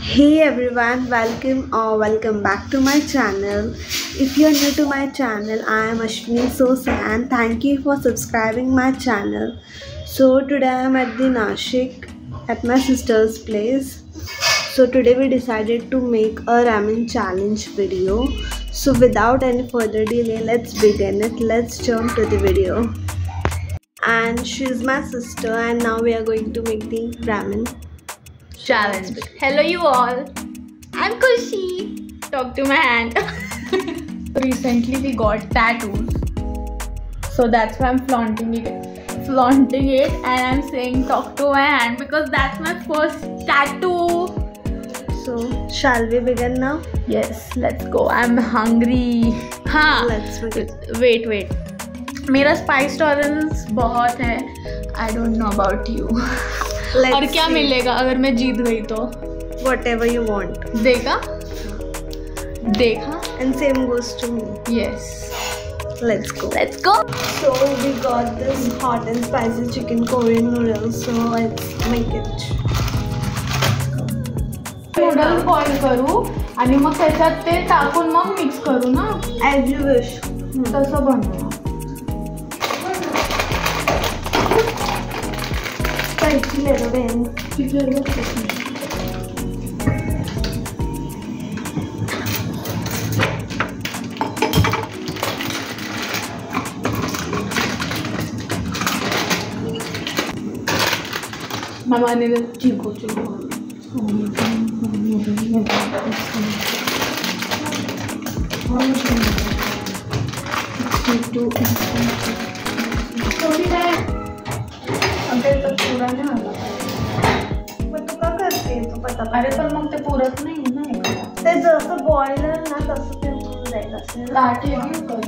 Hey everyone, welcome back to my channel. If you are new to my channel, I am Ashwini Sosa and thank you for subscribing my channel. So today I am at the Nashik at my sister's place. So today we decided to make a ramen challenge video. So without any further delay, let's begin it. Let's jump to the video. And she's my sister and now we are going to make the ramen challenge. Hello you all, I'm Kushi. Talk to my hand. Recently we got tattoos, so that's why I'm flaunting it and I'm saying talk to my hand because that's my first tattoo. So shall we begin now? Yes, let's go. I'm hungry. हाँ, Let's begin. Wait. मेरा spice tolerance बहुत है. I don't know about you. और क्या मिलेगा अगर मैं जीत गई तो? Whatever you want. देखा? And same goes to me. Yes. Let's go. So we got this hot and spicy chicken Korean noodles. So let's make it. Noodles boil करू आणि मग त्याच्यात ते टाकून मग मिक्स करू ना. As you wish. तसं बनवू. Spicy little bit. Mama ne de chico. अरे पण मग ते पुरत नाही ना एखादा. ते जसं बॉइलर ना तसं ते होऊन जाईल असेल. लाटे घेऊ कर.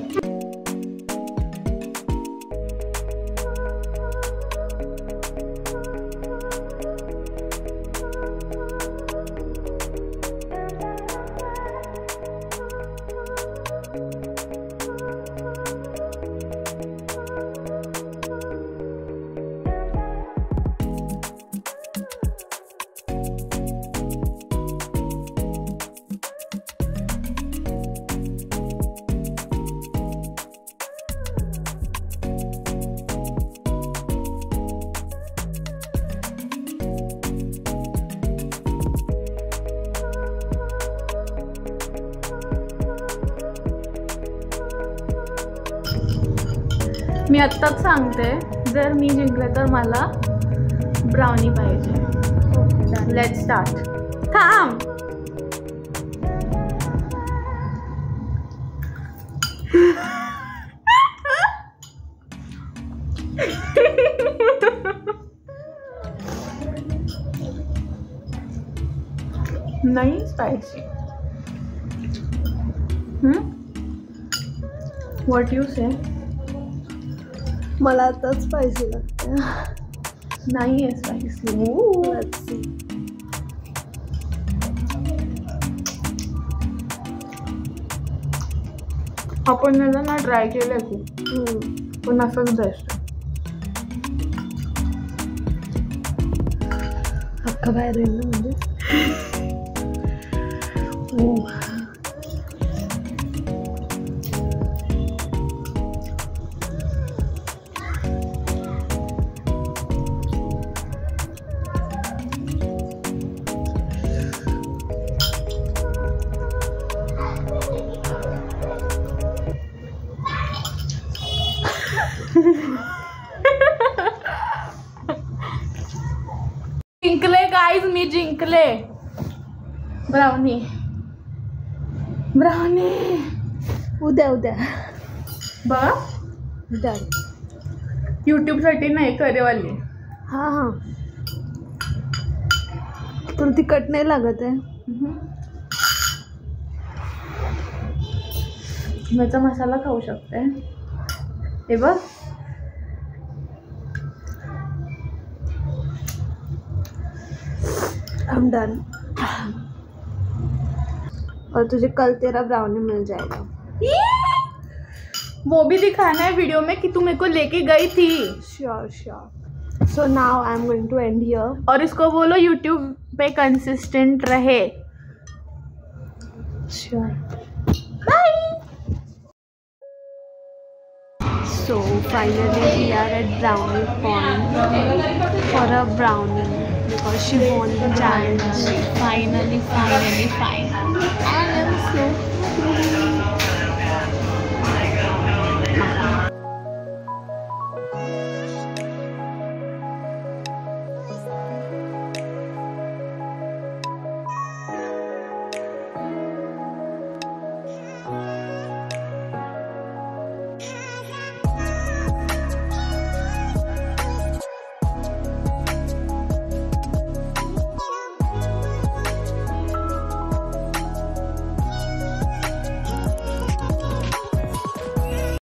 मी आत्ताच सांगते, जर मी जिंकले तर मला ब्राउनी पाहिजे. Let's start. थांब. नहीं स्पाइसी. व्हाट यू से? मला आता स्पायसी लागते. नहीं है स्पाइसी. Let's see. आपण त्याला ना ट्राय केलंय खूप, पण असंच बेस्ट. अख्खा बाहेर येईल ना म्हणजे. जिंकले गाइस, मी जिंकले. ब्राउनी उद्या बस उद्या यूट्यूब साठी नाही करेवाली. हां तुला तिखट नाही लागत आहे? त्याचा मसाला खाऊ शकते. हे बघ. I'm done. और तुझे कल तेरा ब्राउनी मिल जाएगा. वो भी दिखाना है वीडियो में कि तू मेरे को लेके गई थी. Sure. So now I'm going to end here. और इसको बोलो YouTube पे consistent रहे. Sure. Bye. So finally we are at brownie point for a brownie because she won the challenge. Finally. I am so happy.